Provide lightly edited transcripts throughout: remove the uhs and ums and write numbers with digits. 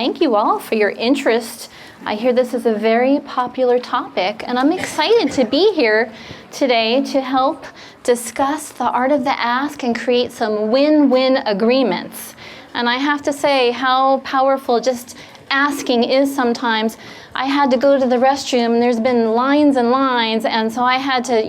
thank you all for your interest. I hear this is a very popular topic, and I'm excited to be here today to help discuss the art of the ask and create some win-win agreements. And I have to say how powerful just asking is sometimes. I had to go to the restroom, and there's been lines and lines, and so I had to,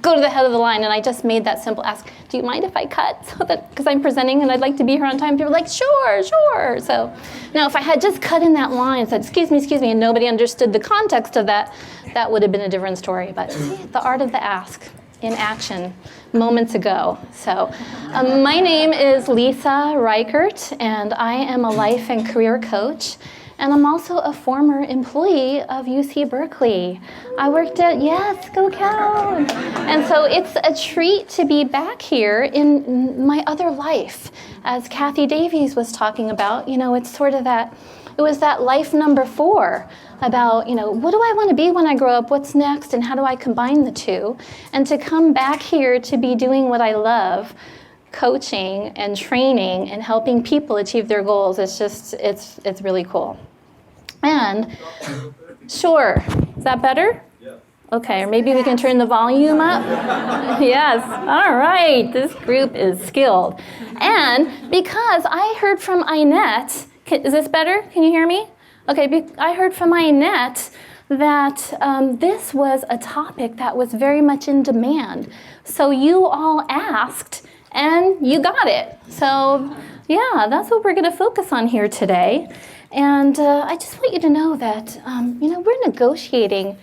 go to the head of the line, and I just made that simple ask, do you mind if I cut? So that, because I'm presenting and I'd like to be here on time, people are like, sure. So now if I had just cut in that line and said, excuse me, and nobody understood the context of that, that would have been a different story. But see, the art of the ask in action moments ago. So my name is Lisa Rykert, and I am a life and career coach. And I'm also a former employee of UC Berkeley. I worked at, yes, go Count. And so it's a treat to be back here in my other life. As Kathy Davies was talking about, it's sort of that, it was that life number 4 about, what do I want to be when I grow up? What's next? And how do I combine the two? And to come back here to be doing what I love, coaching and training and helping people achieve their goals, it's really cool. And sure, is that better? Yeah. Okay, or maybe we can turn the volume up. Yes, all right, this group is skilled. And because I heard from Inette, is this better? Can you hear me? Okay, I heard from Inette that this was a topic that was very much in demand. So you all asked and you got it. So yeah, that's what we're gonna focus on here today. And I just want you to know that, we're negotiating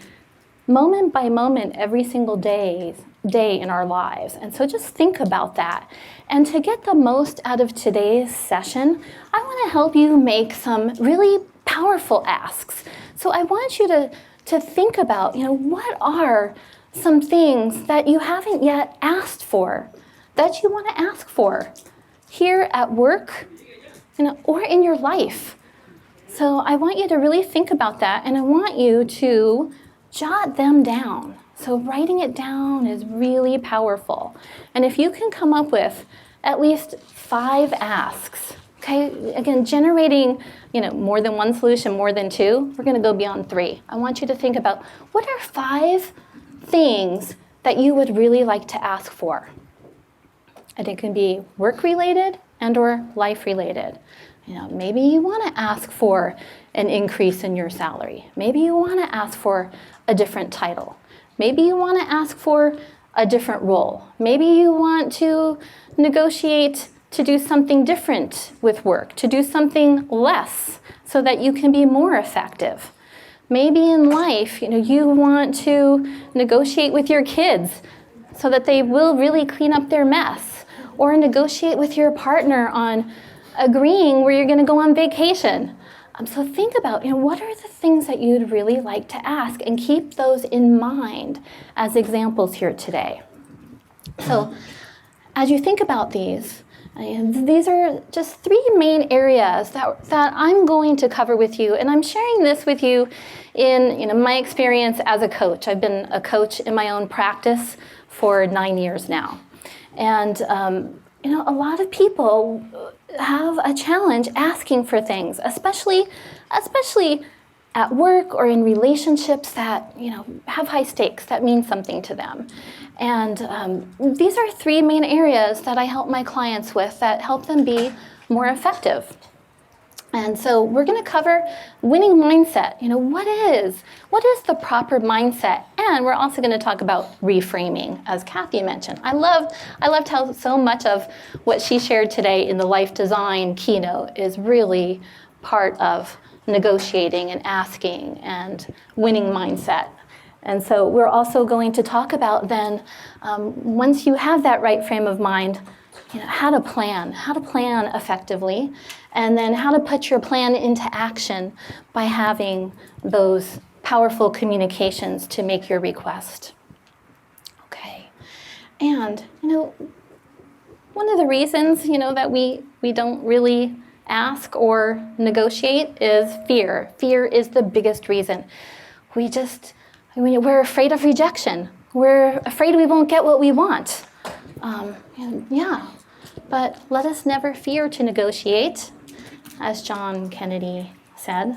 moment by moment every single day in our lives. And so just think about that. And to get the most out of today's session, I want to help you make some really powerful asks. So I want you to think about, what are some things that you haven't yet asked for, that you want to ask for here at work, or in your life. So I want you to really think about that, and I want you to jot them down. So writing it down is really powerful. And if you can come up with at least 5 asks, okay, again, generating, more than one solution, more than 2, we're gonna go beyond 3. I want you to think about what are 5 things that you would really like to ask for? And it can be work-related and or life-related. Maybe you want to ask for an increase in your salary. Maybe you want to ask for a different title. Maybe you want to ask for a different role. Maybe you want to negotiate to do something different with work, to do something less so that you can be more effective. Maybe in life, you want to negotiate with your kids so that they will really clean up their mess, or negotiate with your partner on agreeing where you're going to go on vacation. So think about, what are the things that you'd really like to ask, and keep those in mind as examples here today. So as you think about these are just 3 main areas that I'm going to cover with you, and I'm sharing this with you in my experience as a coach. I've been a coach in my own practice for 9 years now. And a lot of people have a challenge asking for things, especially at work or in relationships that, have high stakes, that mean something to them. And these are 3 main areas that I help my clients with that help them be more effective. And so we're going to cover winning mindset. What is the proper mindset? And we're also going to talk about reframing, as Kathy mentioned. I loved how so much of what she shared today in the life design keynote is really part of negotiating and asking and winning mindset. And so we're also going to talk about then, once you have that right frame of mind, how to plan effectively, and then how to put your plan into action by having those powerful communications to make your request. Okay, and one of the reasons that we don't really ask or negotiate is fear. Fear is the biggest reason. We're afraid of rejection. We're afraid we won't get what we want. But let us never fear to negotiate, as John Kennedy said,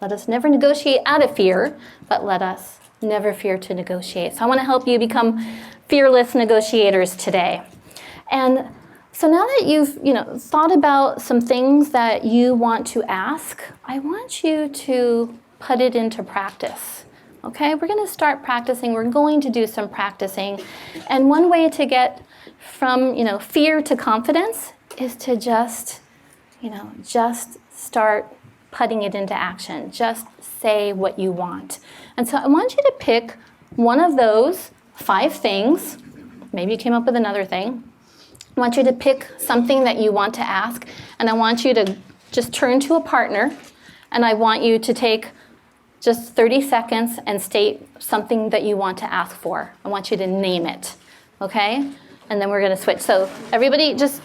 let us never negotiate out of fear, but let us never fear to negotiate. So I want to help you become fearless negotiators today. And so now that you've thought about some things that you want to ask, I want you to put it into practice. Okay, we're going to start practicing. We're going to do some practicing. And one way to get from fear to confidence is to just start putting it into action. Just say what you want. And so I want you to pick one of those 5 things. Maybe you came up with another thing. I want you to pick something that you want to ask, and I want you to just turn to a partner, and I want you to take just 30 seconds and state something that you want to ask for. I want you to name it, okay? And then we're going to switch. So everybody just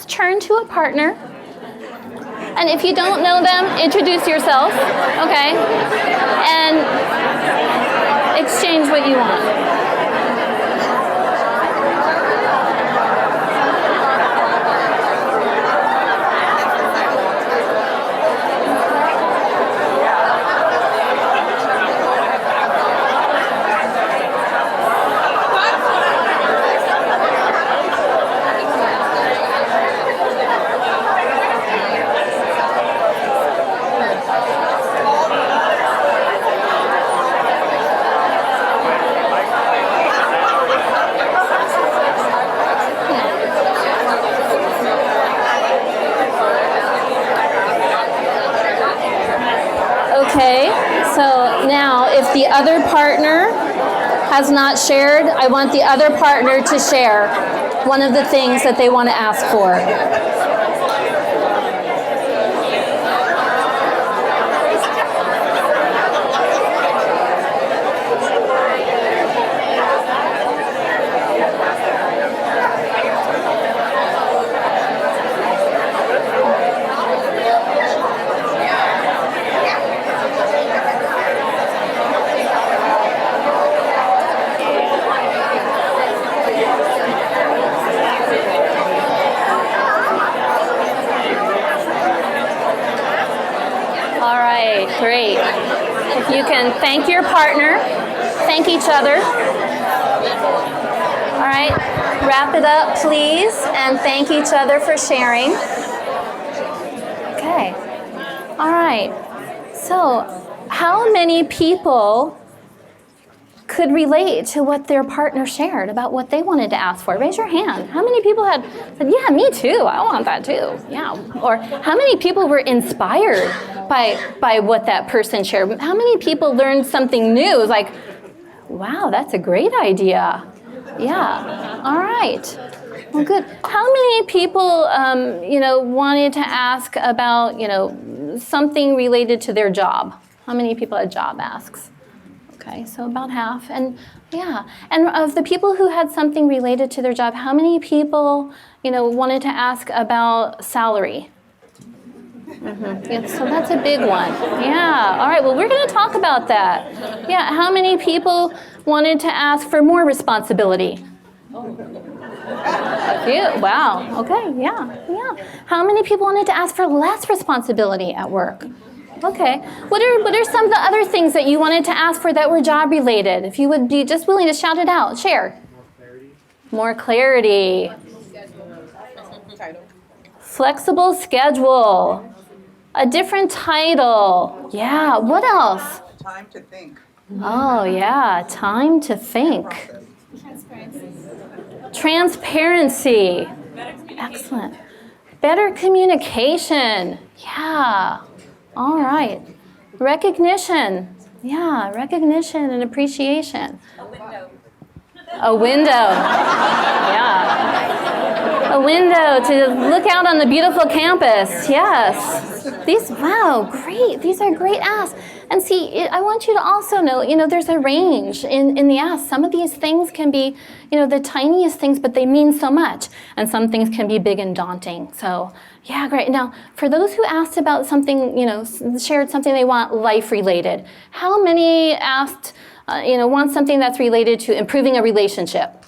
turn to a partner. And if you don't know them, introduce yourself, okay? And exchange what you want. Okay, so now if the other partner has not shared, I want the other partner to share one of the things that they want to ask for. Great. If you can thank your partner, thank each other. All right, wrap it up, please, and thank each other for sharing. Okay. All right. So, how many people could relate to what their partner shared about what they wanted to ask for? Raise your hand. How many people said, yeah, me too, I want that too. Yeah. Or how many people were inspired by what that person shared? How many people learned something new? It was like, wow, that's a great idea. Yeah. All right. Well, good. How many people, wanted to ask about, something related to their job? How many people had job asks? Okay, so about half. And yeah, and of the people who had something related to their job, how many people, wanted to ask about salary? Yeah, so that's a big one. Yeah, all right, well, we're going to talk about that. Yeah, how many people wanted to ask for more responsibility? A few. Wow, okay, yeah. How many people wanted to ask for less responsibility at work? Okay. What are some of the other things that you wanted to ask for that were job related? If you would be just willing to shout it out, share. More clarity. Flexible schedule. A different title. Yeah. What else? Time to think. Oh yeah, time to think. Transparency. Excellent. Better communication. Yeah. All right. Recognition. Yeah, recognition and appreciation. A window. Yeah. A window to look out on the beautiful campus. Yes. Wow, great. These are great asks. And see, I want you to also know, there's a range in the ask. Some of these things can be, the tiniest things, but they mean so much. And some things can be big and daunting. So, yeah, great. Now, for those who asked about something, shared something they want life-related, how many asked, want something that's related to improving a relationship?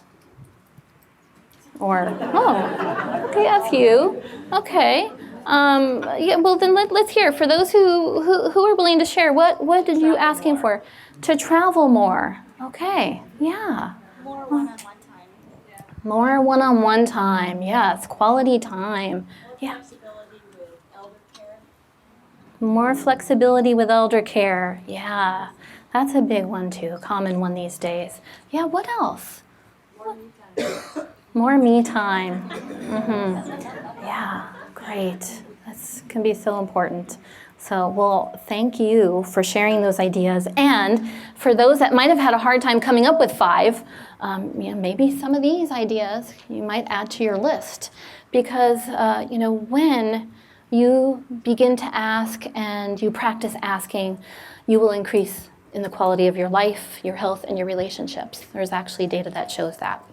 Or, okay, a few. Okay. Yeah, well then let's hear. For those who are willing to share, what did you asking for? To travel more. Okay, yeah. More one-on-one time. More one-on-one time, yes, quality time. Yeah. Flexibility with elder care. More flexibility with elder care. Yeah, that's a big one too, a common one these days. Yeah, what else? More me time. More me time. Yeah, great. That can be so important. So, well, thank you for sharing those ideas. And for those that might have had a hard time coming up with 5, maybe some of these ideas you might add to your list. Because, when you begin to ask and you practice asking, you will increase in the quality of your life, your health, and your relationships. There's actually data that shows that.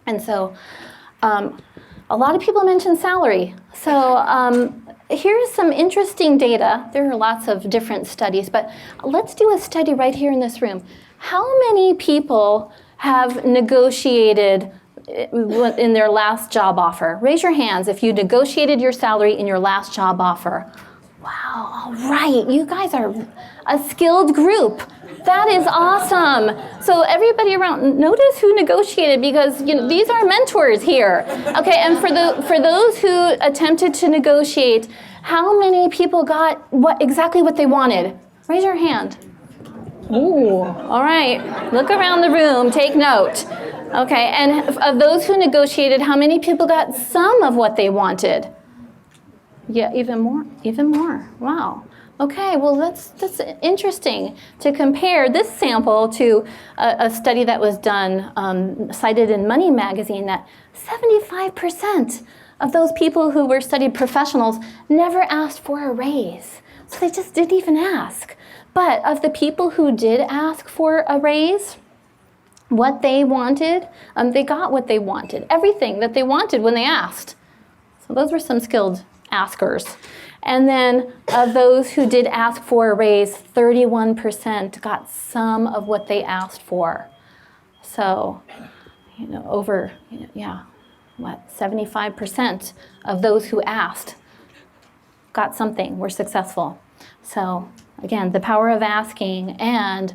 And so a lot of people mention salary. So here's some interesting data. There are lots of different studies, but let's do a study right here in this room. How many people have negotiated in their last job offer? Raise your hands if you negotiated your salary in your last job offer. Wow, all right, you guys are a skilled group. That is awesome. So everybody around, notice who negotiated, because these are mentors here. Okay, and for those who attempted to negotiate, how many people got exactly what they wanted? Raise your hand. Ooh, all right. Look around the room, take note. Okay, and of those who negotiated, how many people got some of what they wanted? Yeah, even more. Wow. Okay, well that's interesting to compare this sample to a study that was done, cited in Money magazine, that 75% of those people who were studied professionals never asked for a raise. So they just didn't even ask. But of the people who did ask for a raise, what they wanted, they got what they wanted, everything that they wanted when they asked. So those were some skilled askers. And then of those who did ask for a raise, 31% got some of what they asked for. So, 75% of those who asked got something, were successful. So, again, the power of asking, and,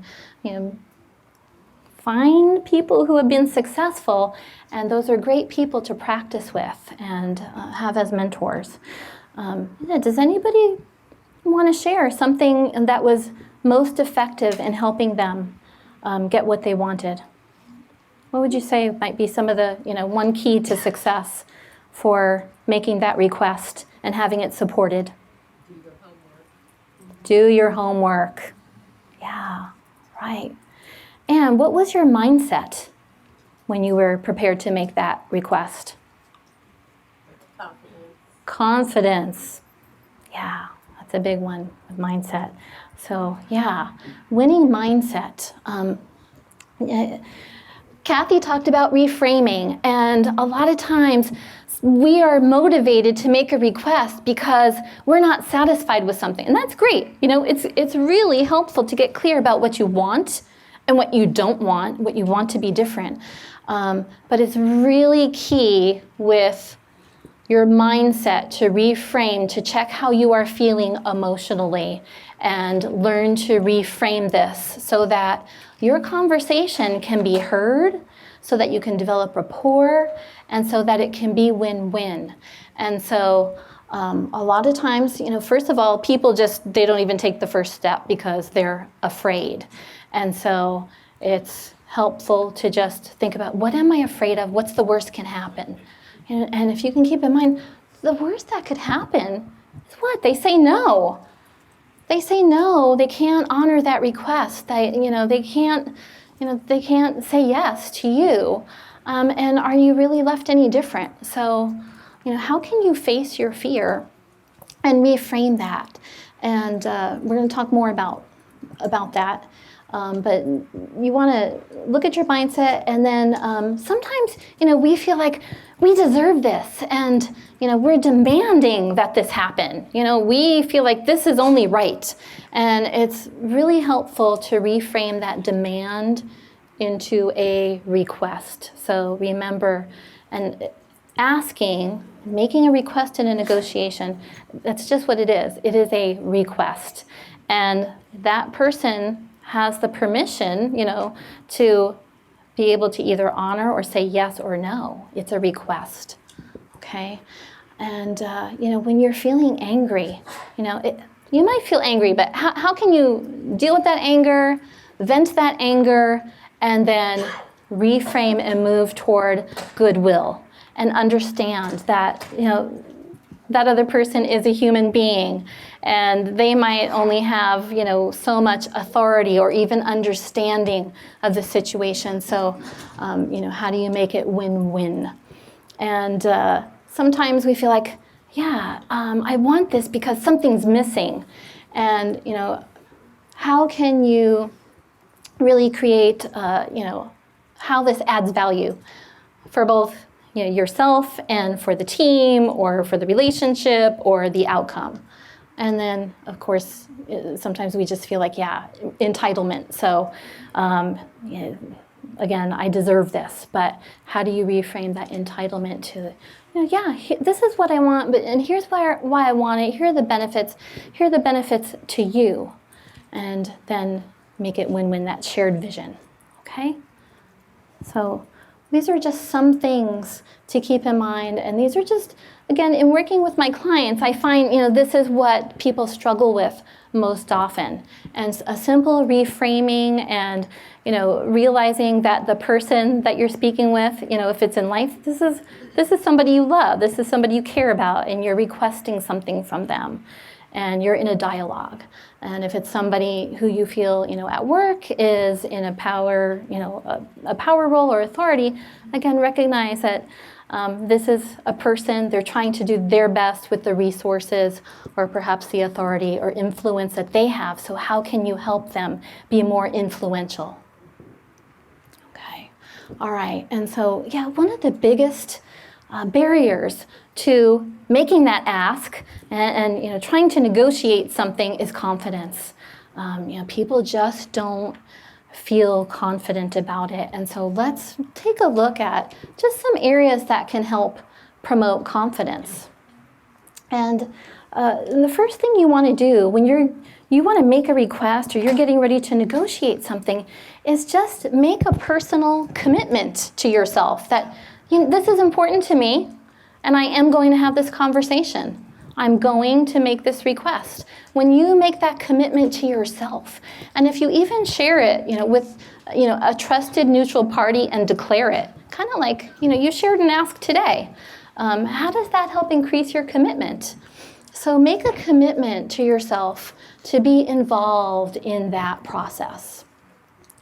find people who have been successful, and those are great people to practice with and have as mentors. Does anybody want to share something that was most effective in helping them get what they wanted? What would you say might be some of the, one key to success for making that request and having it supported? Do your homework. Yeah, right. And what was your mindset when you were prepared to make that request? Confidence. Yeah, that's a big one with mindset. So yeah, winning mindset. Kathy talked about reframing, and a lot of times we are motivated to make a request because we're not satisfied with something, and that's great. It's really helpful to get clear about what you want and what you don't want, what you want to be different. But it's really key with your mindset to reframe, to check how you are feeling emotionally, and learn to reframe this so that your conversation can be heard, so that you can develop rapport, and so that it can be win-win. And so a lot of times, first of all, people they don't even take the first step because they're afraid. And so it's helpful to just think about, what am I afraid of? What's the worst can happen? And if you can keep in mind, the worst that could happen is what? They say no. They say no. They can't honor that request. They can't say yes to you. And are you really left any different? So, how can you face your fear and reframe that? And we're going to talk more about that. But you want to look at your mindset, and then sometimes, we feel like we deserve this, and, we're demanding that this happen. We feel like this is only right. And it's really helpful to reframe that demand into a request. So remember, and asking, making a request in a negotiation, that's just what it is. It is a request. And that person has the permission, to be able to either honor or say yes or no. It's a request, okay? And, when you're feeling angry, you might feel angry, but how can you deal with that anger, vent that anger, and then reframe and move toward goodwill and understand that, that other person is a human being and they might only have, so much authority or even understanding of the situation. So, how do you make it win-win? And sometimes we feel like, I want this because something's missing. And, how can you really create, how this adds value for both yourself and for the team or for the relationship or the outcome. And then, of course, sometimes we just feel like, entitlement. So, again, I deserve this. But how do you reframe that entitlement to, this is what I want, and here's why I want it. Here are the benefits. Here are the benefits to you. And then make it win-win, that shared vision. Okay? So these are just some things to keep in mind. And these are just, again, in working with my clients, I find, this is what people struggle with most often. And a simple reframing and, realizing that the person that you're speaking with, if it's in life, this is somebody you love. This is somebody you care about, and you're requesting something from them. And you're in a dialogue. And if it's somebody who you feel, at work is in a power, a power role or authority, again, recognize that this is a person, they're trying to do their best with the resources or perhaps the authority or influence that they have. So how can you help them be more influential? Okay, all right. And so, one of the biggest barriers to making that ask and trying to negotiate something is confidence. People just don't feel confident about it. And so let's take a look at just some areas that can help promote confidence. And the first thing you want to do when you want to make a request or you're getting ready to negotiate something is just make a personal commitment to yourself that this is important to me, and I am going to have this conversation. I'm going to make this request. When you make that commitment to yourself, and if you even share it, with, a trusted neutral party and declare it, kind of like, you shared an ask today. How does that help increase your commitment? So make a commitment to yourself to be involved in that process.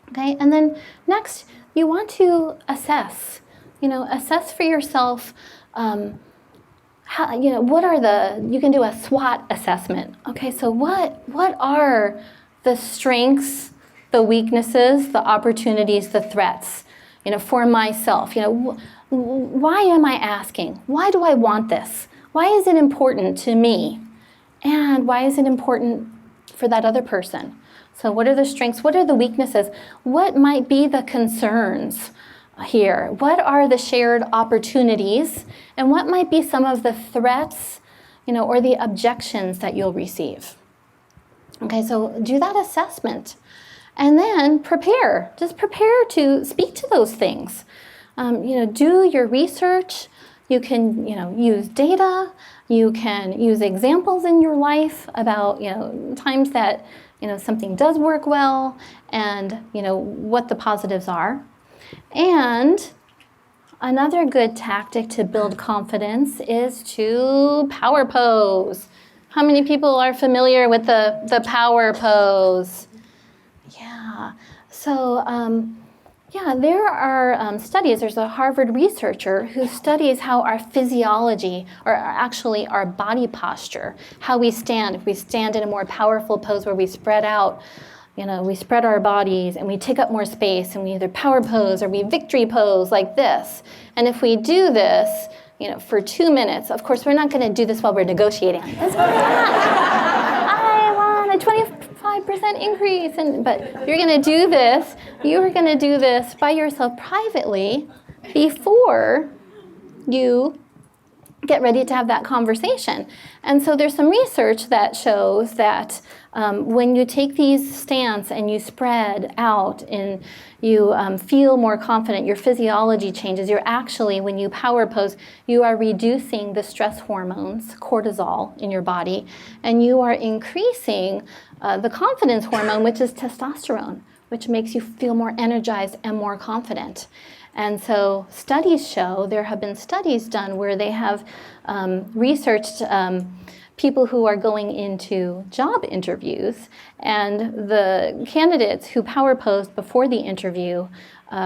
Okay, and then next, you want to assess. Assess for yourself, what are you can do a SWOT assessment. Okay, so what are the strengths, the weaknesses, the opportunities, the threats, for myself? Why am I asking? Why do I want this? Why is it important to me? And why is it important for that other person? So what are the strengths? What are the weaknesses? What might be the concerns here? What are the shared opportunities? And what might be some of the threats, or the objections that you'll receive? Okay, so do that assessment. And then prepare. Just prepare to speak to those things. Do your research. You can, use data. You can use examples in your life about, times that, something does work well and, what the positives are. And another good tactic to build confidence is to power pose. How many people are familiar with the power pose? Yeah. So, there are studies. There's a Harvard researcher who studies how our physiology, or actually our body posture, how we stand. If we stand in a more powerful pose where we spread out, we spread our bodies and we take up more space and we either power pose or we victory pose like this. And if we do this, for 2 minutes, of course, we're not going to do this while we're negotiating. This is I want a 25% increase. But you're going to do this. You are going to do this by yourself privately before you get ready to have that conversation. And so there's some research that shows that when you take these stance and you spread out and you feel more confident, your physiology changes. You're actually, when you power pose, you are reducing the stress hormones, cortisol, in your body, and you are increasing the confidence hormone, which is testosterone, which makes you feel more energized and more confident. And so studies show, there have been studies done where they have researched people who are going into job interviews, and the candidates who power posed before the interview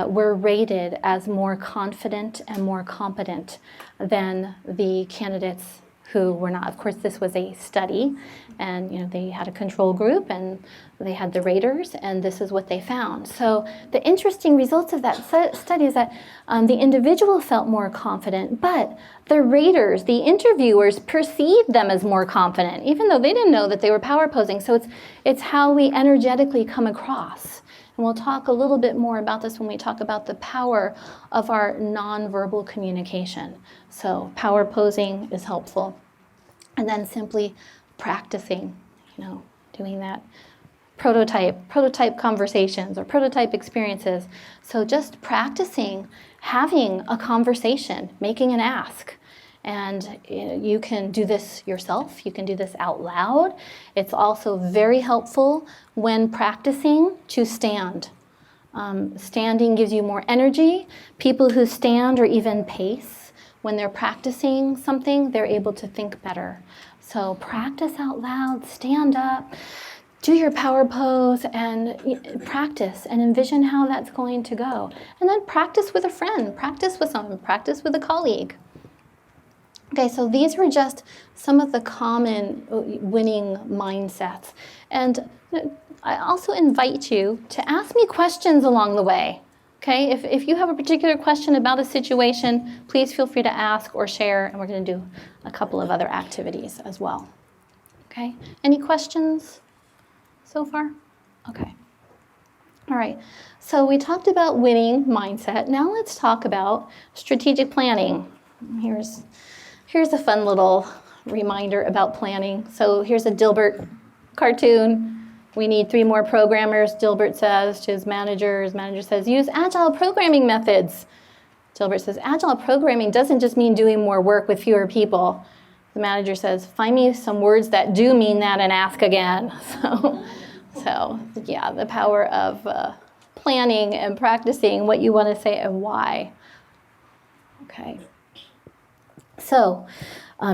were rated as more confident and more competent than the candidates who were not. Of course, this was a study, and they had a control group, and they had the raters, and this is what they found. So the interesting results of that study is that the individual felt more confident, but the raters, the interviewers, perceived them as more confident, even though they didn't know that they were power posing. So it's how we energetically come across. And we'll talk a little bit more about this when we talk about the power of our nonverbal communication. So power posing is helpful. And then simply practicing, doing that prototype conversations or prototype experiences. So just practicing having a conversation, making an ask. And you can do this yourself. You can do this out loud. It's also very helpful when practicing to stand. Standing gives you more energy. People who stand or even pace, when they're practicing something, they're able to think better. So practice out loud, stand up, do your power pose, and practice and envision how that's going to go. And then practice with a friend, practice with someone, practice with a colleague. Okay, so these were just some of the common winning mindsets. And I also invite you to ask me questions along the way. Okay, if you have a particular question about a situation, please feel free to ask or share, and we're going to do a couple of other activities as well. Okay, any questions so far? Okay. All right, so we talked about winning mindset. Now let's talk about strategic planning. Here's a fun little reminder about planning. So here's a Dilbert cartoon. We need 3 more programmers, Dilbert says to his manager. His manager says, use agile programming methods. Dilbert says, agile programming doesn't just mean doing more work with fewer people. The manager says, find me some words that do mean that and ask again. So yeah, the power of planning and practicing what you want to say and why. Okay. So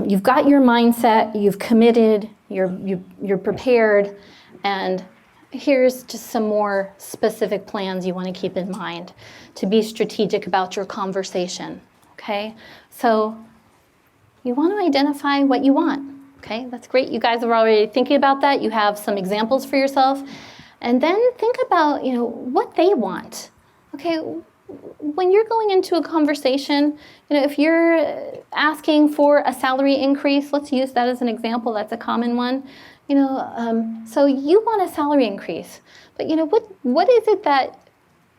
you've got your mindset, you've committed, you're prepared, and here's just some more specific plans you want to keep in mind to be strategic about your conversation, okay? So you want to identify what you want, okay? That's great. You guys are already thinking about that. You have some examples for yourself. And then think about, what they want, okay? When you're going into a conversation, if you're asking for a salary increase, let's use that as an example. That's a common one. So you want a salary increase, but what is it that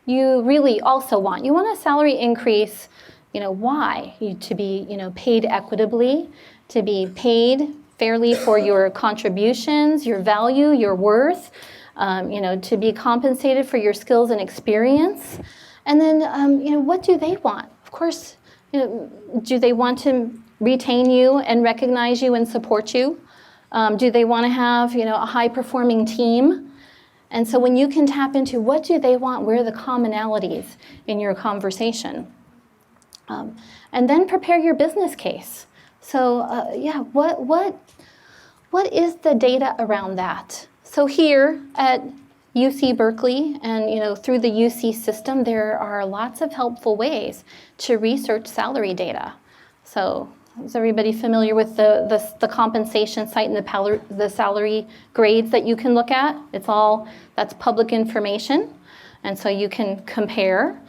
you really also want? You want a salary increase, why? To be, paid equitably, to be paid fairly for your contributions, your value, your worth, to be compensated for your skills and experience. And then, what do they want? Of course, do they want to retain you and recognize you and support you? Do they want to have, a high-performing team? And so when you can tap into what do they want, where are the commonalities in your conversation? And then prepare your business case. So, what is the data around that? So here at UC Berkeley and through the UC system, there are lots of helpful ways to research salary data. So is everybody familiar with the compensation site and the salary grades that you can look at? That's public information, and so you can compare.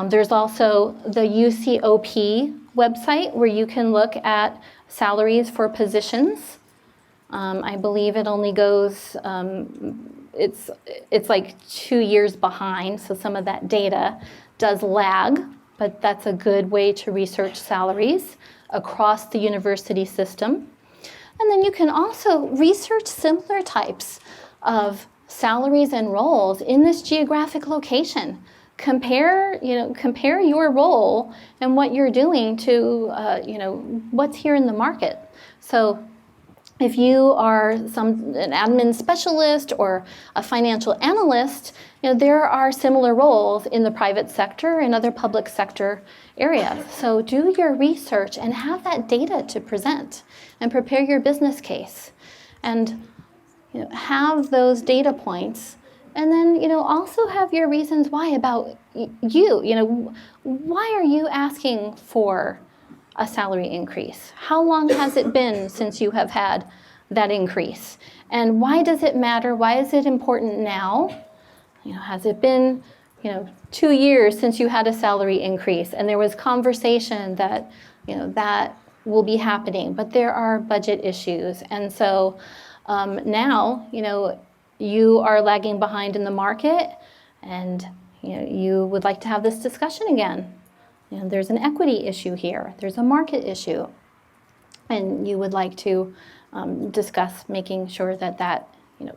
There's also the UCOP website where you can look at salaries for positions. I believe it only goes, it's like 2 years behind, so some of that data does lag. but that's a good way to research salaries across the university system. And then you can also research similar types of salaries and roles in this geographic location. Compare your role and what you're doing to, what's here in the market. So if you are an admin specialist or a financial analyst, there are similar roles in the private sector and other public sector areas. So do your research and have that data to present and prepare your business case. And have those data points. And then, also have your reasons why about you. Why are you asking for a salary increase? How long has it been since you have had that increase? And why does it matter? Why is it important now? Has it been, 2 years since you had a salary increase and there was conversation that, that will be happening, but there are budget issues. And so now, you are lagging behind in the market and, you would like to have this discussion again. There's an equity issue here. There's a market issue. And you would like to discuss making sure that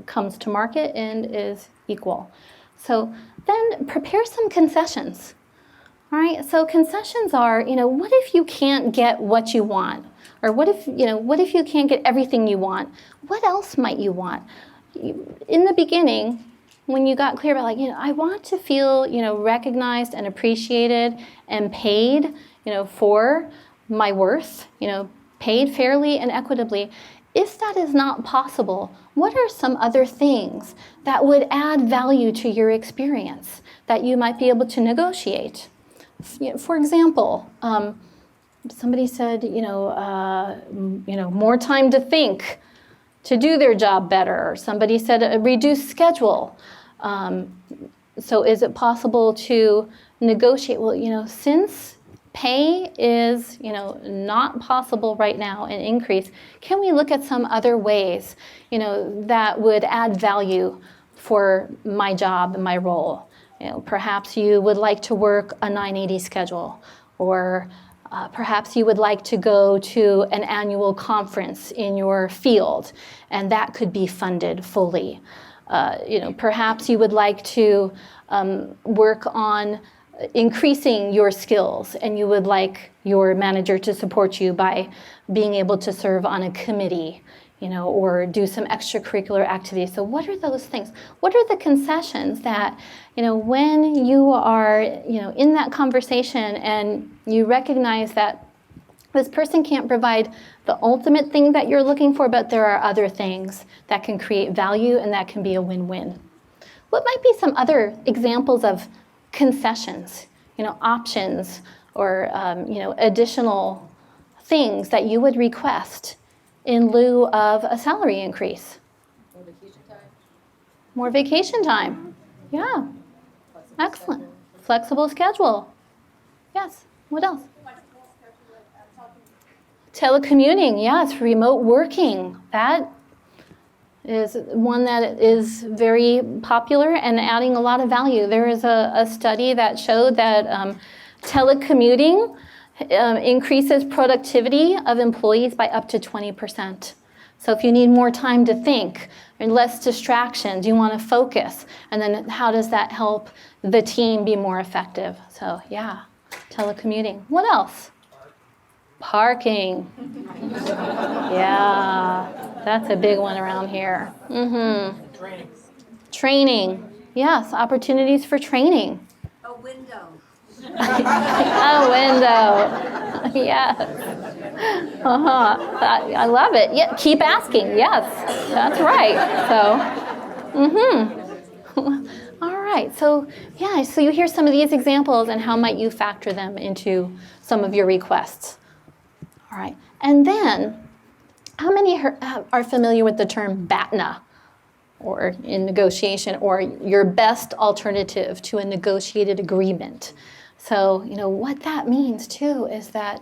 comes to market and is equal. So then prepare some concessions. All right, so concessions are, what if you can't get what you want? Or what if you can't get everything you want? What else might you want? In the beginning, when you got clear about I want to feel, recognized and appreciated and paid, for my worth, paid fairly and equitably. If that is not possible, what are some other things that would add value to your experience that you might be able to negotiate? For example, somebody said, more time to think, to do their job better. Or somebody said a reduced schedule. So is it possible to negotiate? Well, since pay is, not possible right now, an increase, can we look at some other ways, that would add value for my job and my role? Perhaps you would like to work a 980 schedule, or perhaps you would like to go to an annual conference in your field, and that could be funded fully. Perhaps you would like to work on increasing your skills, and you would like your manager to support you by being able to serve on a committee, or do some extracurricular activities. So what are those things? What are the concessions that, when you are, in that conversation and you recognize that this person can't provide the ultimate thing that you're looking for, but there are other things that can create value and that can be a win-win. What might be some other examples of concessions, options, or additional things that you would request in lieu of a salary increase? More vacation time. More vacation time. Yeah. Excellent. Flexible schedule. Yes. What else? Telecommuting. Yes. Remote working. That is one that is very popular and adding a lot of value. There is a study that showed that telecommuting increases productivity of employees by up to 20%. So if you need more time to think and less distractions, you want to focus. And then how does that help the team be more effective? So yeah, telecommuting. What else? Parking. Yeah, that's a big one around here. Training. Yes, opportunities for training. A window. A window. Yes. I love it. Yeah, keep asking. Yes, that's right. So, all right. So, yeah, so you hear some of these examples and how might you factor them into some of your requests. All right. And then, how many are familiar with the term BATNA, or in negotiation, or your best alternative to a negotiated agreement? So, what that means, too, is that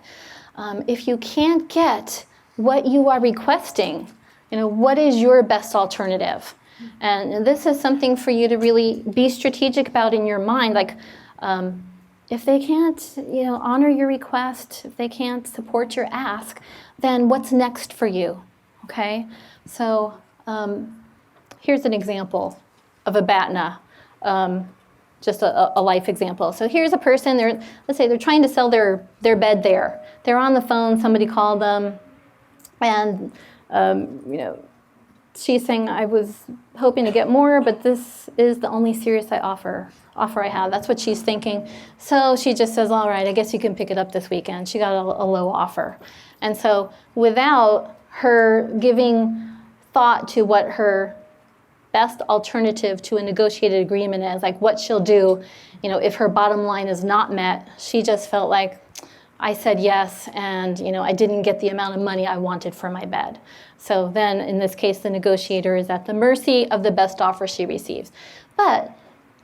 if you can't get what you are requesting, what is your best alternative? And this is something for you to really be strategic about in your mind. Like, if they can't, honor your request, if they can't support your ask, then what's next for you? Okay? So here's an example of a BATNA, just a life example. So here's a person, let's say they're trying to sell their bed there. They're on the phone, somebody called them, and she's saying, I was hoping to get more, but this is the only serious offer I have. That's what she's thinking. So she just says, all right, I guess you can pick it up this weekend. She got a low offer. And so without her giving thought to what her best alternative to a negotiated agreement is, like what she'll do, if her bottom line is not met, she just felt like, I said yes, and I didn't get the amount of money I wanted for my bed. So then, in this case, the negotiator is at the mercy of the best offer she receives. But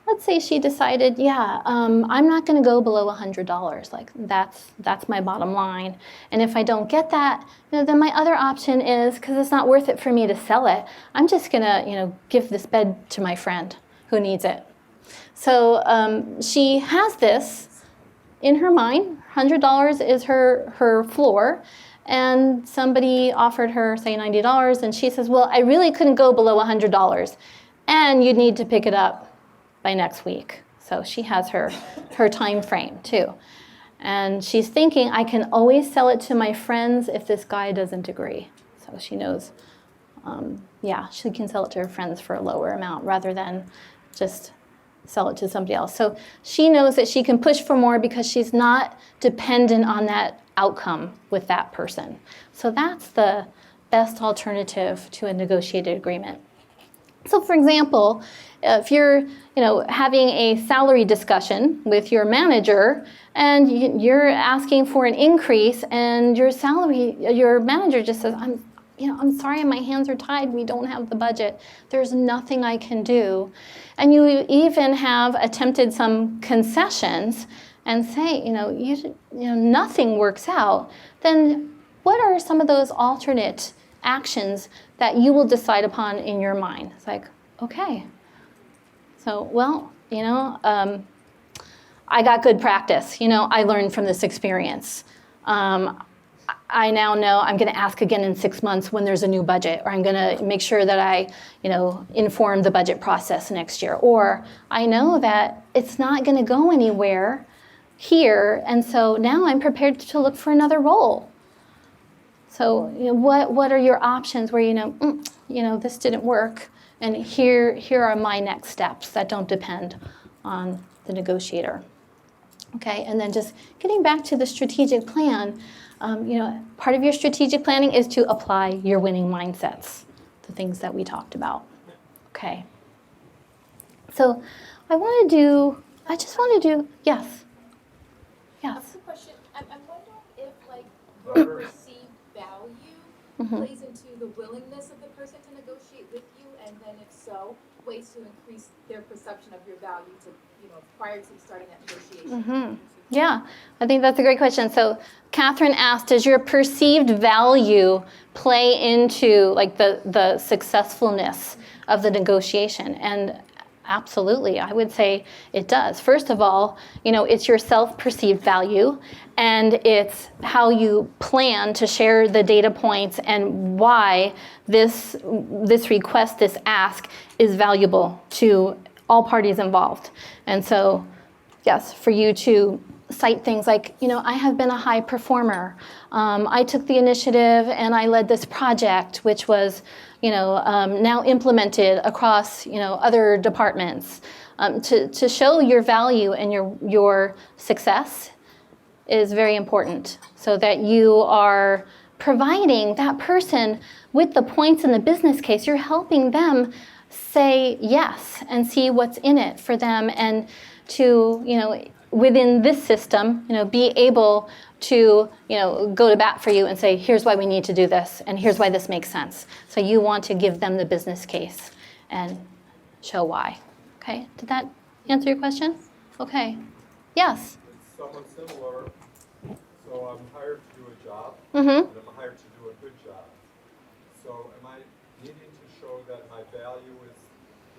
let's say she decided, I'm not going to go below $100. Like that's my bottom line. And if I don't get that, then my other option is, because it's not worth it for me to sell it, I'm just going to give this bed to my friend who needs it. So she has this in her mind. $100 is her floor, and somebody offered her, say, $90, and she says, well, I really couldn't go below $100, and you need to pick it up by next week. So she has her time frame, too. And she's thinking, I can always sell it to my friends if this guy doesn't agree. So she knows, she can sell it to her friends for a lower amount rather than just sell it to somebody else. So she knows that she can push for more because she's not dependent on that outcome with that person. So that's the best alternative to a negotiated agreement. So for example, if you're having a salary discussion with your manager and you're asking for an increase and your manager just says, I'm sorry, my hands are tied. We don't have the budget. There's nothing I can do. And you even have attempted some concessions and say, nothing works out. Then what are some of those alternate actions that you will decide upon in your mind? It's like, okay. So, well, I got good practice. I learned from this experience. I now know I'm going to ask again in 6 months when there's a new budget, or I'm going to make sure that I, inform the budget process next year. Or I know that it's not going to go anywhere here, and so now I'm prepared to look for another role. So, what are your options where this didn't work, and here are my next steps that don't depend on the negotiator. Okay, and then just getting back to the strategic plan. Part of your strategic planning is to apply your winning mindsets, the things that we talked about. Okay. So I just want to do, yes. That's the question. I'm wondering if, your perceived value plays into the willingness of the person to negotiate with you, and then if so, ways to increase their perception of your value to, prior to starting that negotiation. Mm-hmm. Yeah, I think that's a great question. So Catherine asked, does your perceived value play into the successfulness of the negotiation? And absolutely, I would say it does. First of all, it's your self-perceived value, and it's how you plan to share the data points and why this request, this ask, is valuable to all parties involved. And so, yes, for you to cite things like, I have been a high performer. I took the initiative and I led this project, which was, now implemented across, other departments. To show your value and your success is very important, so that you are providing that person with the points in the business case. You're helping them say yes and see what's in it for them, and to, within this system, be able to, go to bat for you and say, here's why we need to do this, and here's why this makes sense. So you want to give them the business case and show why. Okay, did that answer your question? Okay, yes? It's somewhat similar. So I'm hired to do a job, Mm-hmm. and I'm hired to do a good job. So am I needing to show that my value is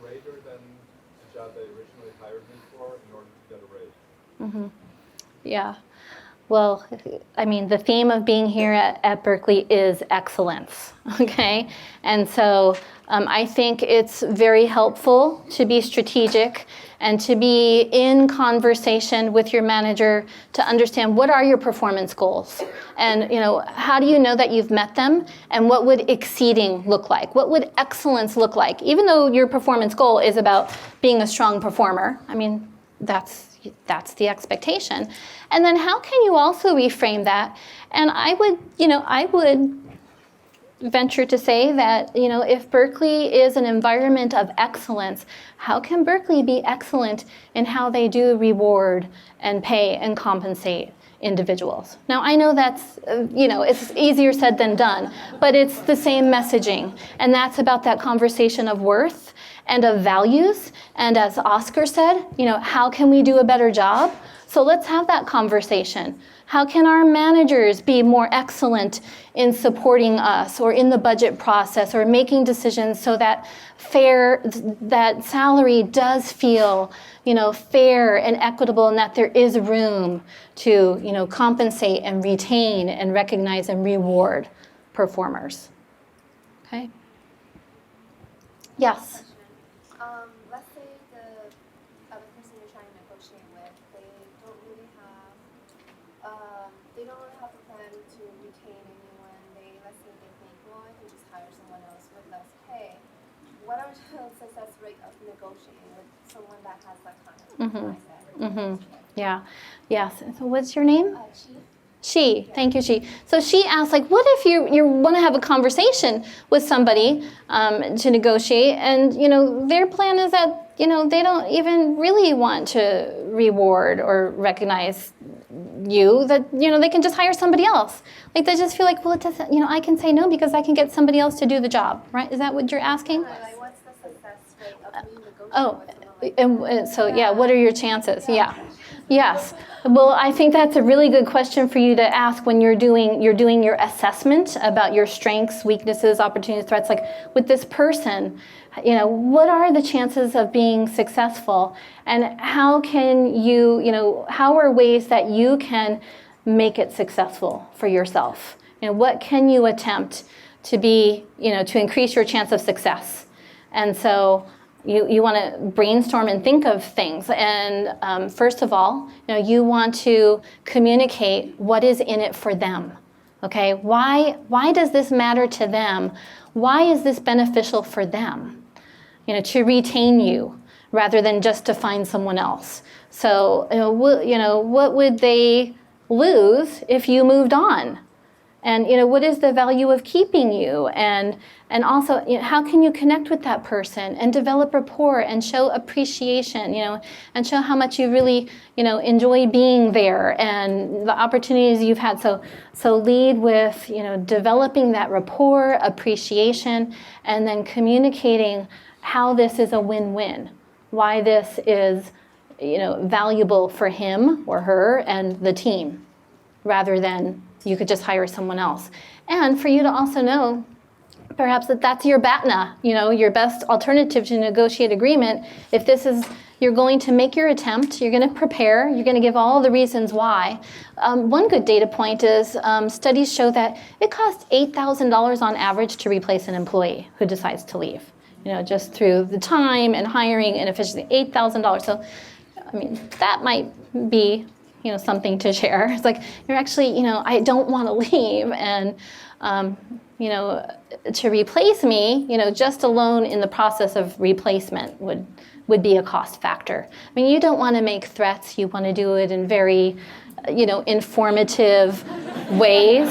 greater than the job they originally hired me for in order to get a raise? Mm-hmm. Yeah. Well, I mean, the theme of being here at Berkeley is excellence, okay? And so I think it's very helpful to be strategic and to be in conversation with your manager to understand what are your performance goals, and how do you know that you've met them, and what would exceeding look like? What would excellence look like? Even though your performance goal is about being a strong performer, I mean, that's the expectation. And then how can you also reframe that? And I would venture to say that, if Berkeley is an environment of excellence, how can Berkeley be excellent in how they do reward and pay and compensate individuals? Now, I know that's, it's easier said than done, but it's the same messaging. And that's about that conversation of worth and of values. And as Oscar said, how can we do a better job? So let's have that conversation. How can our managers be more excellent in supporting us, or in the budget process, or making decisions so that that salary does feel, fair and equitable, and that there is room to, compensate and retain and recognize and reward performers. Okay? Yes. Let's say the other person you're trying to negotiate with, they don't really have a plan to retain anyone. Let's say they think, well, I can just hire someone else with less pay. What are the success rate of negotiating with someone that has that kind of mindset? Yeah. Yes. So what's your name? She. Thank you, she. So she asked, what if you want to have a conversation with somebody to negotiate, and, their plan is that, they don't even really want to reward or recognize you, that, they can just hire somebody else. They just feel like, well, it doesn't, I can say no because I can get somebody else to do the job, right? Is that what you're asking? Like, what's the success rate of me negotiating with someone like and so, what are your chances? Yeah. Yes. Well, I think that's a really good question for you to ask when you're doing your assessment about your strengths, weaknesses, opportunities, threats. Like, with this person, what are the chances of being successful, and how can you, how are ways that you can make it successful for yourself? What can you attempt to be, to increase your chance of success? And so you want to brainstorm and think of things. And first of all, you want to communicate what is in it for them. Okay, why does this matter to them? Why is this beneficial for them? To retain you rather than just to find someone else. So what would they lose if you moved on? And what is the value of keeping you? And also, how can you connect with that person and develop rapport and show appreciation, and show how much you really, enjoy being there and the opportunities you've had. So lead with, developing that rapport, appreciation, and then communicating how this is a win-win, why this is, valuable for him or her and the team, rather than you could just hire someone else. And for you to also know, perhaps that's your BATNA, your best alternative to negotiate agreement. If this is, you're going to make your attempt, you're going to prepare, you're going to give all the reasons why. One good data point is studies show that it costs $8,000 on average to replace an employee who decides to leave, just through the time and hiring and efficiency, $8,000. So, that might be something to share. It's like, you're actually, I don't want to leave, and, to replace me, just alone in the process of replacement would be a cost factor. You don't want to make threats. You want to do it in very, informative ways.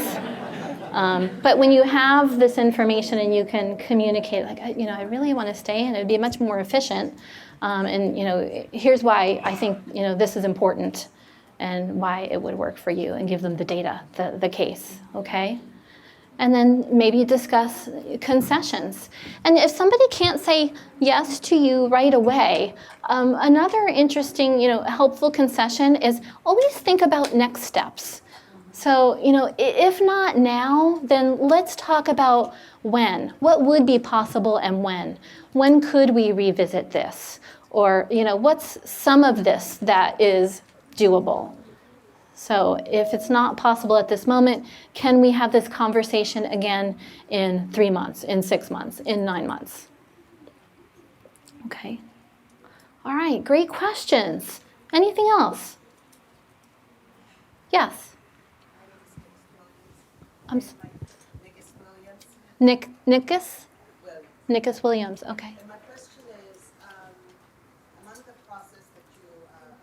But when you have this information and you can communicate, like, I really want to stay, and it would be much more efficient. And, here's why I think, this is important, and why it would work for you, and give them the data, the case, okay? And then maybe discuss concessions. And if somebody can't say yes to you right away, another interesting, helpful concession is always think about next steps. So, if not now, then let's talk about when. What would be possible and when? When could we revisit this? Or, what's some of this that is doable? So if it's not possible at this moment, can we have this conversation again in 3 months, in 6 months, in 9 months? Okay. All right, great questions. Anything else? Yes. Nickus? Nickus Williams, okay. And my question is, among the process that you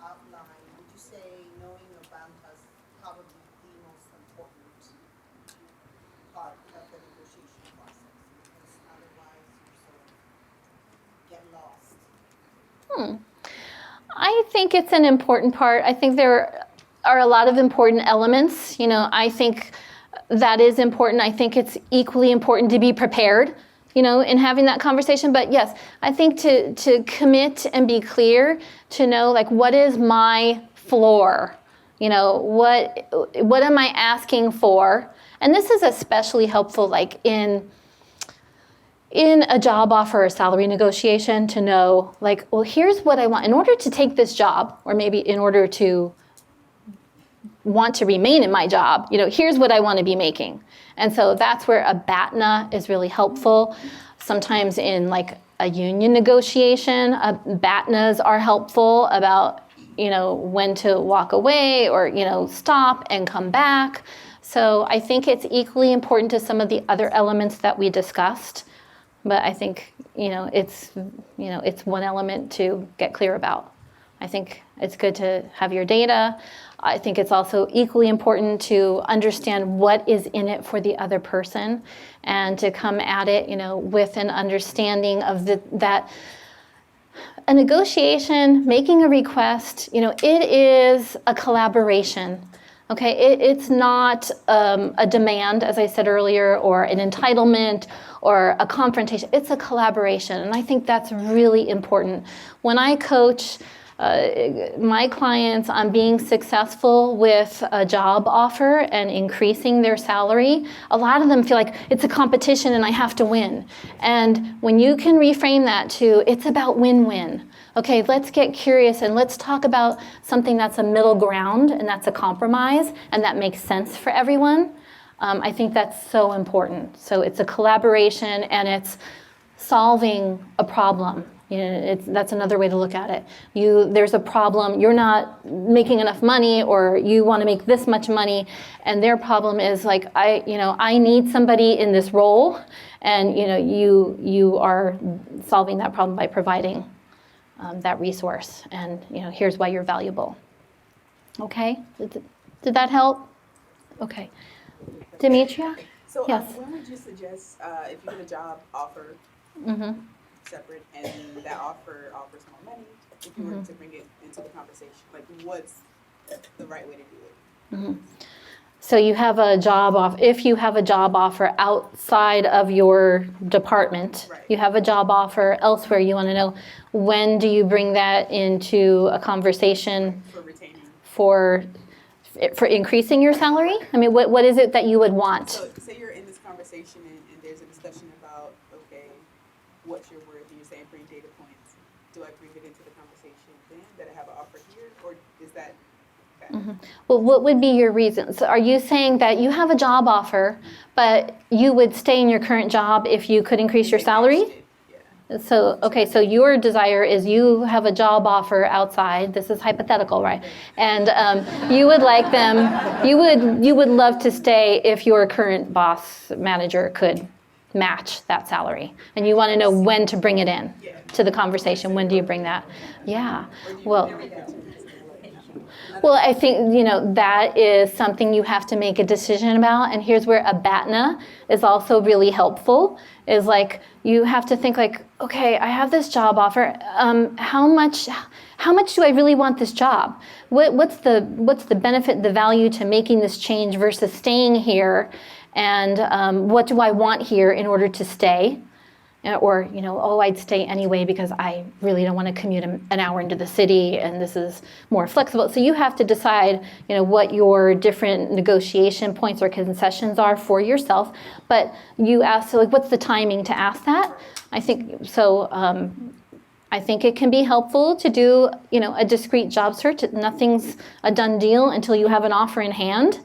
outlined, would you say knowing your boundaries is probably the most important part of the negotiation process? Because otherwise you sort of get lost. I think it's an important part. I think there are a lot of important elements. You know, I think that is important. I think it's equally important to be prepared, you know, in having that conversation. But yes, I think to commit and be clear, to know like what is my floor, you know, what am I asking for? And this is especially helpful like in a job offer or salary negotiation, to know like, well, here's what I want in order to take this job, or maybe in order to want to remain in my job, you know, here's what I want to be making. And so that's where a BATNA is really helpful. Sometimes in like a union negotiation, BATNAs are helpful about, you know, when to walk away or, you know, stop and come back. So I think it's equally important to some of the other elements that we discussed. But I think, it's one element to get clear about. I think it's good to have your data. I think it's also equally important to understand what is in it for the other person, and to come at it, with an understanding of that a negotiation, making a request, it is a collaboration. Okay, it's not a demand, as I said earlier, or an entitlement or a confrontation. It's a collaboration, and I think that's really important. When I coach my clients on being successful with a job offer and increasing their salary, a lot of them feel like it's a competition and I have to win. And when you can reframe that to, it's about win-win. Okay, let's get curious and let's talk about something that's a middle ground and that's a compromise and that makes sense for everyone. I think that's so important. So it's a collaboration and it's solving a problem. That's another way to look at it. There's a problem, you're not making enough money, or you want to make this much money, and their problem is like, I need somebody in this role, and you are solving that problem by providing that resource, and here's why you're valuable. Okay, did that help? Okay, Demetria? So yes. When would you suggest if you get a job offer separate and that offer offers more money, if you were to bring it into the conversation, like what's the right way to do it? So you have a job off. If you have a job offer outside of your department, right. You have a job offer elsewhere, you want to know, when do you bring that into a conversation For retaining. For increasing your salary? I mean, what is it that you would want? So say you're in this conversation and there's a discussion about, okay, what's your worth, and you're saying bring data points. Do I bring it into the conversation then that I have an offer here, or is that bad? Well, what would be your reasons? So are you saying that you have a job offer, but you would stay in your current job if you could increase your salary? Yeah. So, okay, so your desire is you have a job offer outside. This is hypothetical, right? And you would like them, you would love to stay if your current boss manager could match that salary. And you want to know when to bring it in to the conversation. When do you bring that? Yeah, well, I think, that is something you have to make a decision about. And here's where a BATNA is also really helpful, is like, you have to think like, okay, I have this job offer. How much do I really want this job? What's the benefit, the value to making this change versus staying here? And what do I want here in order to stay? Or, I'd stay anyway because I really don't want to commute an hour into the city and this is more flexible. So you have to decide, what your different negotiation points or concessions are for yourself. But you ask, so like, what's the timing to ask that? I think so. I think it can be helpful to do, a discrete job search. Nothing's a done deal until you have an offer in hand.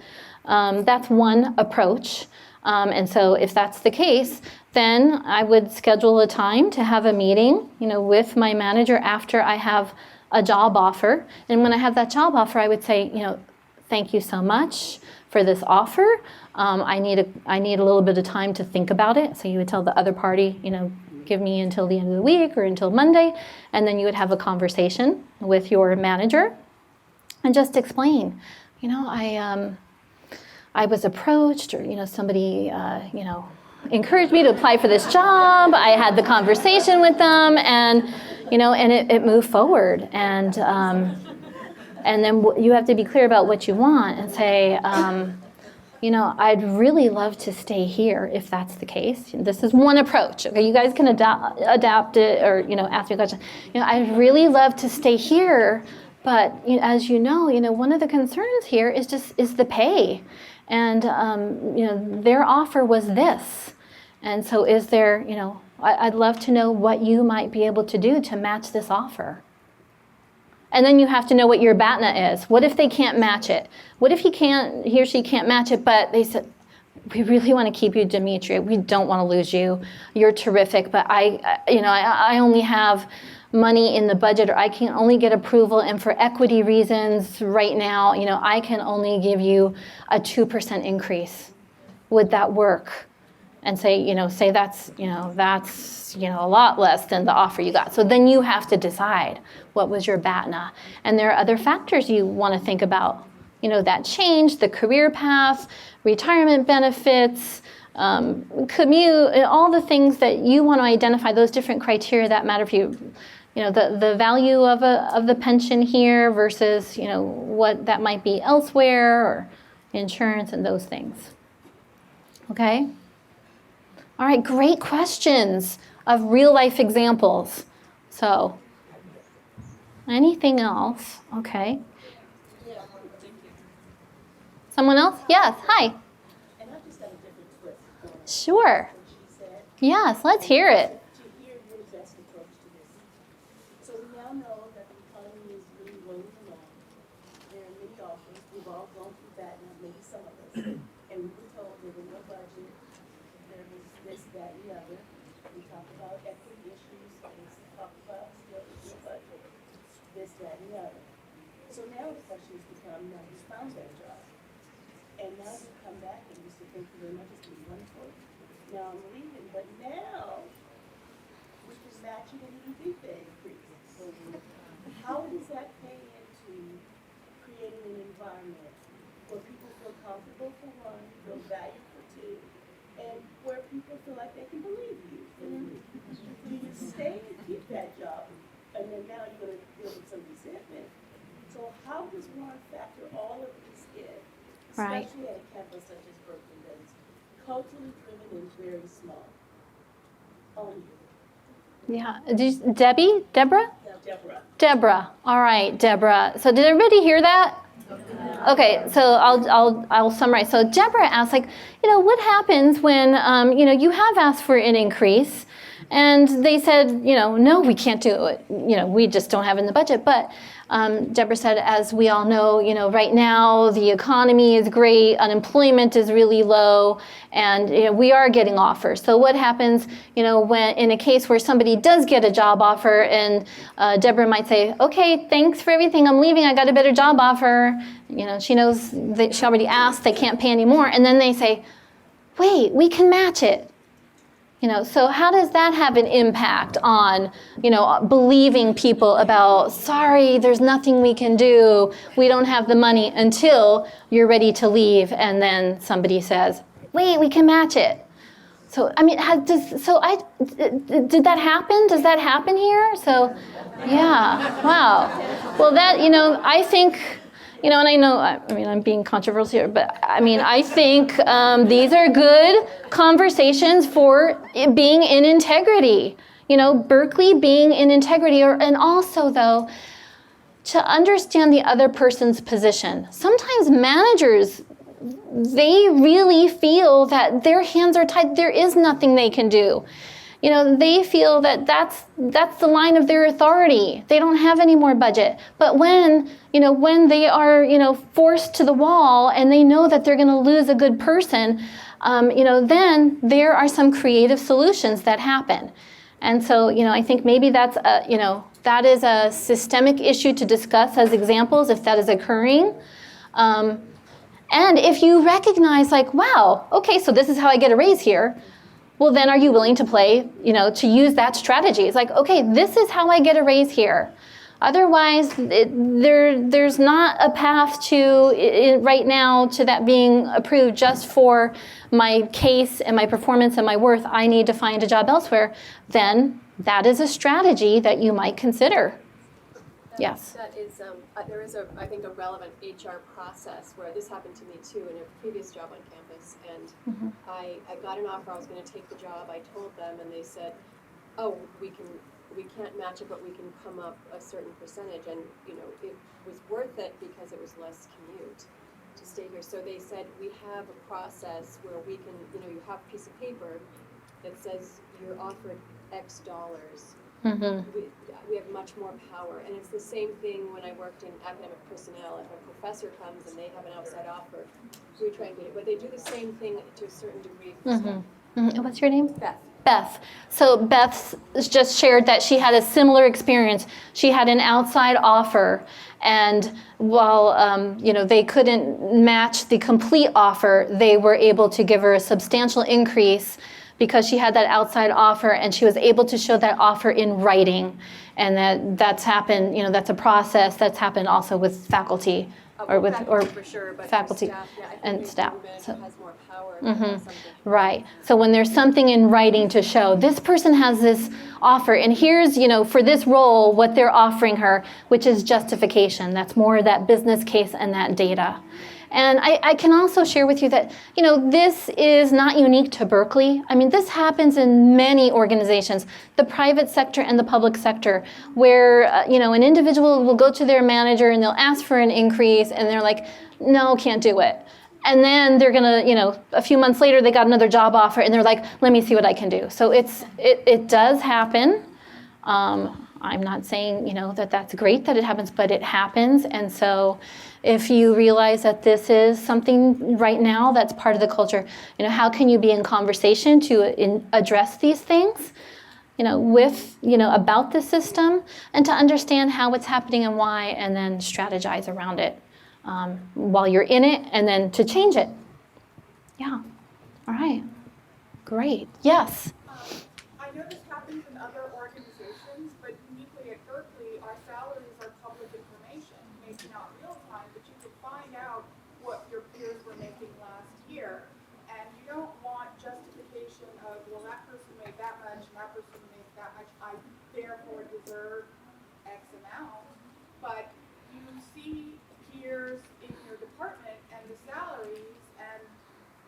That's one approach. And so if that's the case, then I would schedule a time to have a meeting, with my manager after I have a job offer. And when I have that job offer, I would say, thank you so much for this offer. I need a little bit of time to think about it. So you would tell the other party, give me until the end of the week or until Monday, and then you would have a conversation with your manager and just explain, I was approached, or somebody encouraged me to apply for this job. I had the conversation with them, and it moved forward. And then you have to be clear about what you want and say, I'd really love to stay here if that's the case. This is one approach. Okay, you guys can adapt it, or ask me a question. I'd really love to stay here, but as one of the concerns here is the pay, and their offer was this, and so is there I'd love to know what you might be able to do to match this offer. And then you have to know what your BATNA is. What if they can't match it? What if he or she can't match it, but they said, we really want to keep you, Demetria. We don't want to lose you. You're terrific, but I only have money in the budget, or I can only get approval, and for equity reasons right now, I can only give you a 2% increase. Would that work? And say that's a lot less than the offer you got. So then you have to decide what was your BATNA. And there are other factors you want to think about. That change, the career path, retirement benefits, commute, all the things that you want to identify, those different criteria that matter for you. The value of the pension here versus, what that might be elsewhere, or insurance and those things. Okay? All right, great questions of real life examples. So, anything else? Okay. Someone else? Yes, hi. And I just got a different twist. Sure. What she said. Yes, let's hear it. To hear your best approach to this. So we now know that the economy is really rolling along. There are many offers. We've all gone through that, and maybe some of us. And we were told there was no budget. There was this, that, and the other. We talked about equity issues. We talked about still the budget. This, that, and the other. So now the question has become, now you found that job. And now you come back and you say, thank you very much, it's been wonderful. Now I'm leaving, but now we can match it and even big that increase. So how does that play into creating an environment where people feel comfortable for one, feel valued for two, and where people feel like they can believe you? Do you stay and keep that job? And then now you're going to deal with some resentment. So how does one factor all of this in? Right. Especially at a campus such as Berkeley that is culturally driven and very small. Yeah. Debbie? Deborah? Deborah. Deborah. All right, Deborah. So did everybody hear that? Okay, so I'll summarize. So Deborah asked, what happens when, you have asked for an increase, and they said, no, we can't do it. We just don't have it in the budget. But Deborah said, as we all know, right now the economy is great, unemployment is really low, and we are getting offers. So what happens, when in a case where somebody does get a job offer, and Deborah might say, okay, thanks for everything, I'm leaving, I got a better job offer. She knows that she already asked, they can't pay anymore, and then they say, wait, we can match it. So how does that have an impact on, believing people about, sorry, there's nothing we can do. We don't have the money until you're ready to leave. And then somebody says, wait, we can match it. So, did that happen? Does that happen here? So, yeah, wow. Well, that, I think, and I know, I'm being controversial here, but I think these are good conversations for being in integrity. Berkeley being in integrity, and also, though, to understand the other person's position. Sometimes managers, they really feel that their hands are tied. There is nothing they can do. they feel that that's the line of their authority. They don't have any more budget. But when they are, forced to the wall and they know that they're going to lose a good person, then there are some creative solutions that happen. And so, I think maybe that is a systemic issue to discuss as examples if that is occurring. And if you recognize like, wow, okay, so this is how I get a raise here, well, then are you willing to play, to use that strategy? It's like, okay, this is how I get a raise here. Otherwise, there's not a path to right now to that being approved just for my case and my performance and my worth. I need to find a job elsewhere. Then that is a strategy that you might consider. Yes. That is, there is I think a relevant HR process where this happened to me too in a previous job on campus, and I got an offer. I was going to take the job. I told them, and they said, "Oh, we can't match it, but we can come up a certain percentage." And it was worth it because it was less commute to stay here. So they said, "We have a process where we can, you have a piece of paper that says you're offered X dollars." We have much more power, and it's the same thing when I worked in academic personnel. If a professor comes and they have an outside offer, we try and get it, but they do the same thing to a certain degree. What's your name? Beth. Beth. So Beth just shared that she had a similar experience. She had an outside offer, and while they couldn't match the complete offer, they were able to give her a substantial increase because she had that outside offer, and she was able to show that offer in writing. And that's happened, that's a process that's happened also with faculty or with for sure, but faculty staff, and staff. So, has more power. right. So when there's something in writing to show this person has this offer, and here's, for this role, what they're offering her, which is justification. That's more that business case and that data. And I can also share with you that, this is not unique to Berkeley. I mean, this happens in many organizations, the private sector and the public sector, where, an individual will go to their manager and they'll ask for an increase, and they're like, no, can't do it. And then they're going to, a few months later, they got another job offer, and they're like, let me see what I can do. So it does happen. I'm not saying, that that's great that it happens, but it happens. And so if you realize that this is something right now that's part of the culture, how can you be in conversation to address these things, about the system, and to understand how it's happening and why, and then strategize around it while you're in it, and then to change it. Yeah. All right. Great. Yes. I know this happens in other organizations, but uniquely at Berkeley, our salaries are public information. Maybe not real time, but you can find out what your peers were making last year. And you don't want justification of, well, that person made that much, and that person made that much, I therefore deserve X amount. But you see peers in your department and the salaries, and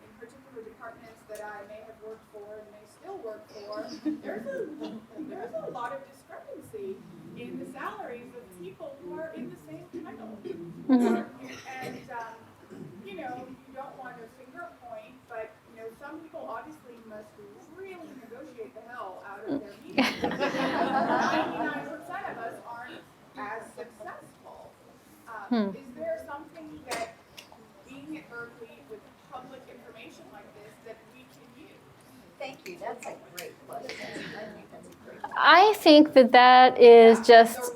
in particular departments that I may have worked for and may still work for, there's a lot of discrepancy in the salaries of people who are in the same title. And you don't want to finger point, but some people obviously must really negotiate the hell out of their meetings. 99% of us aren't as successful. Is there something that being at Berkeley with public information like this that we can use? Thank you, that's a great question. I think that is just...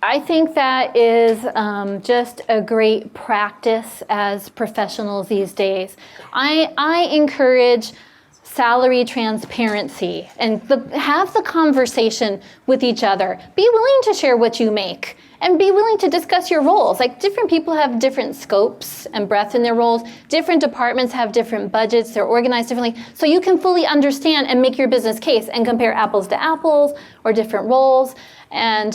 I think that is just a great practice as professionals these days. I encourage salary transparency and have the conversation with each other. Be willing to share what you make and be willing to discuss your roles. Like, different people have different scopes and breadth in their roles. Different departments have different budgets. They're organized differently. So you can fully understand and make your business case and compare apples to apples or different roles. And,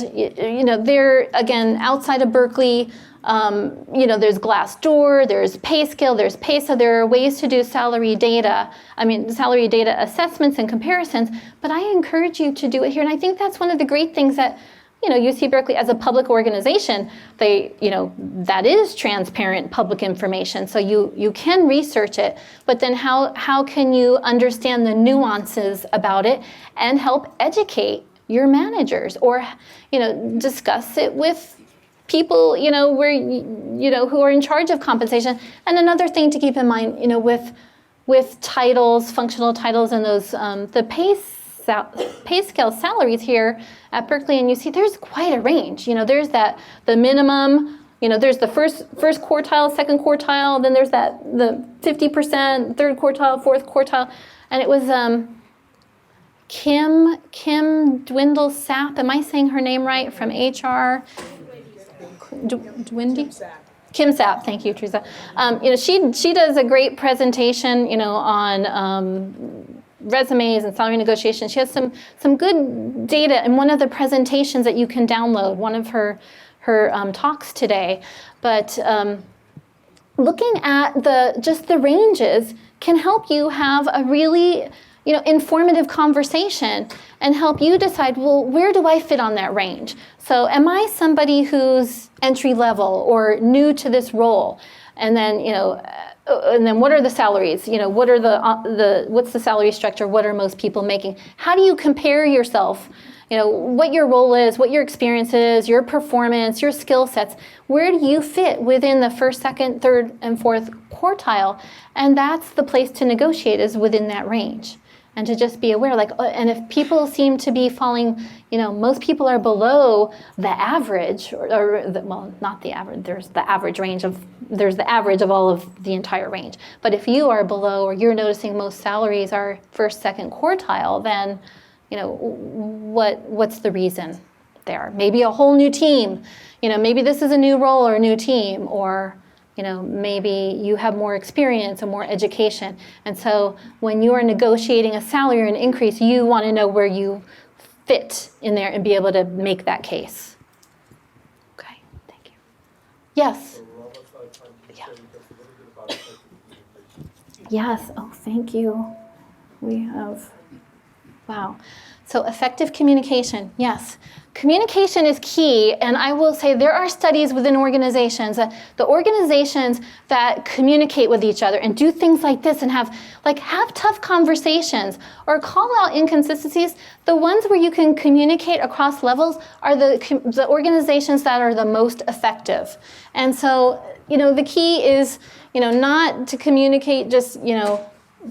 they're, again, outside of Berkeley, there's Glassdoor, there's PayScale, there's PaySo. There are ways to do salary data assessments and comparisons, but I encourage you to do it here. And I think that's one of the great things that, UC Berkeley as a public organization, that is transparent public information. So you can research it, but then how can you understand the nuances about it and help educate your managers, or, discuss it with people, who are in charge of compensation. And another thing to keep in mind, with titles, functional titles, and those the pay scale salaries here at Berkeley and UC, there's quite a range. There's the minimum, there's the first quartile, second quartile, then there's the 50%, third quartile, fourth quartile, and it was Kim Dwindle Sapp. Am I saying her name right? From HR. Dwindy? Kim Sapp, thank you, Teresa. She does a great presentation, on resumes and salary negotiations. She has some good data in one of the presentations that you can download, one of her talks today. But looking at the ranges can help you have a really informative conversation and help you decide, well, where do I fit on that range? So am I somebody who's entry level or new to this role? And then, what are the salaries? What are what's the salary structure? What are most people making? How do you compare yourself? What your role is, what your experience is, your performance, your skill sets. Where do you fit within the first, second, third, and fourth quartile? And that's the place to negotiate, is within that range. And to just be aware, and if people seem to be falling, most people are below the average, not the average, there's the average of all of the entire range. But if you are below, or you're noticing most salaries are first, second quartile, then, what's the reason there? Maybe a whole new team, maybe this is a new role or a new team, or maybe you have more experience and more education. And so when you are negotiating a salary or an increase, you want to know where you fit in there and be able to make that case. Okay, thank you. Yes? So we're almost out of time. Can you say just a little bit about effective communication? Yes, oh, thank you. We have, wow. So effective communication, yes. Communication is key, and I will say there are studies within organizations, the organizations that communicate with each other and do things like this and have tough conversations or call out inconsistencies. The ones where you can communicate across levels are the organizations that are the most effective. And so, the key is, not to communicate just,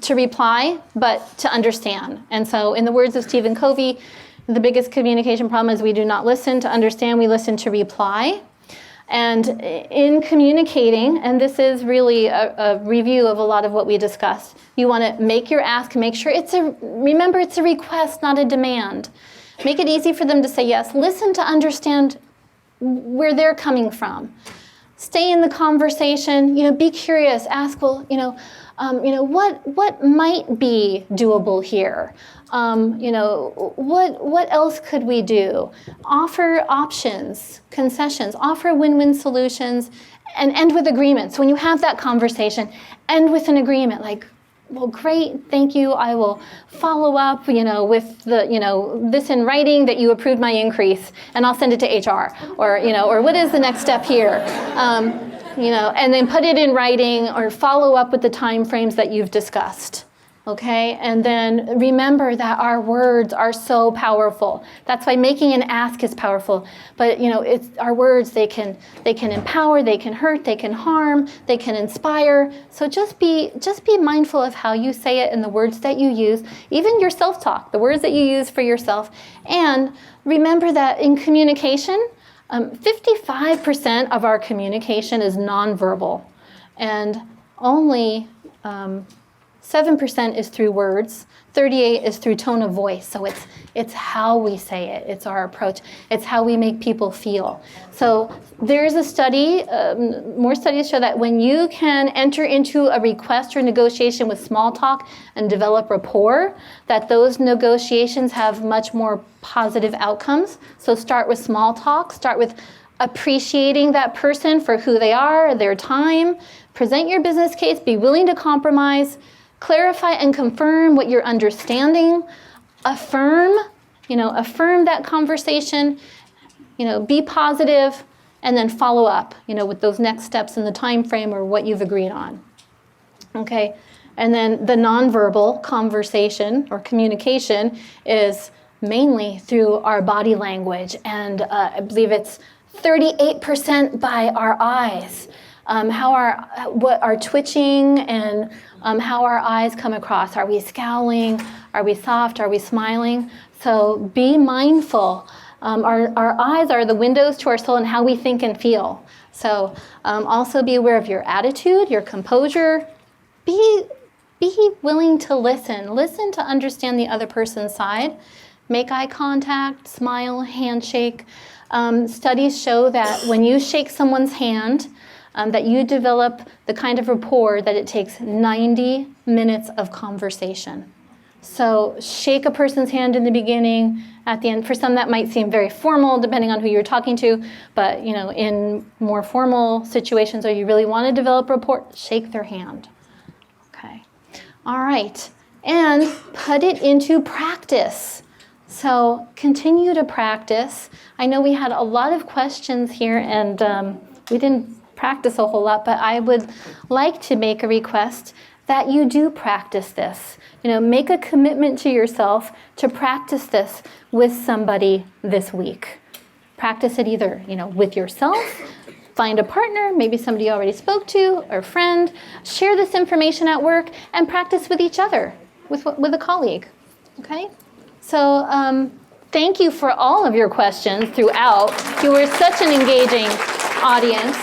to reply, but to understand. And so, in the words of Stephen Covey, the biggest communication problem is we do not listen to understand, we listen to reply. And in communicating, and this is really a review of a lot of what we discussed, you want to make your ask, make sure remember it's a request, not a demand. Make it easy for them to say yes. Listen to understand where they're coming from. Stay in the conversation, be curious, ask, well, what might be doable here? What else could we do? Offer options, concessions, offer win-win solutions, and end with agreements. When you have that conversation, end with an agreement, well, great, thank you. I will follow up, with this in writing that you approved my increase, and I'll send it to HR, or what is the next step here? And then put it in writing or follow up with the time frames that you've discussed. Okay, and then remember that our words are so powerful. That's why making an ask is powerful. But it's our words. They can empower, they can hurt, they can harm, they can inspire. So just be mindful of how you say it and the words that you use, even your self-talk, the words that you use for yourself. And remember that in communication, 55% of our communication is nonverbal, and only 7% is through words, 38% is through tone of voice. So it's how we say it, it's our approach, it's how we make people feel. So there's a study, more studies show that when you can enter into a request or negotiation with small talk and develop rapport, that those negotiations have much more positive outcomes. So start with small talk, start with appreciating that person for who they are, their time, present your business case, be willing to compromise, clarify and confirm what you're understanding, affirm that conversation, Be positive and then follow up, with those next steps in the time frame or what you've agreed on. Okay, and then the nonverbal conversation or communication is mainly through our body language, and I believe it's 38% by our eyes. What our twitching and how our eyes come across. Are we scowling? Are we soft? Are we smiling? So be mindful. Our eyes are the windows to our soul and how we think and feel. So also be aware of your attitude, your composure. Be willing to listen. Listen to understand the other person's side. Make eye contact, smile, handshake. Studies show that when you shake someone's hand, that you develop the kind of rapport that it takes 90 minutes of conversation. So shake a person's hand in the beginning, at the end. For some that might seem very formal depending on who you're talking to, but in more formal situations where you really want to develop rapport, shake their hand. Okay. All right. And put it into practice. So continue to practice. I know we had a lot of questions here and we didn't practice a whole lot, but I would like to make a request that you do practice this. Make a commitment to yourself to practice this with somebody this week. Practice it either, with yourself, find a partner, maybe somebody you already spoke to, or a friend. Share this information at work and practice with each other, with a colleague, okay? So thank you for all of your questions throughout. You were such an engaging audience.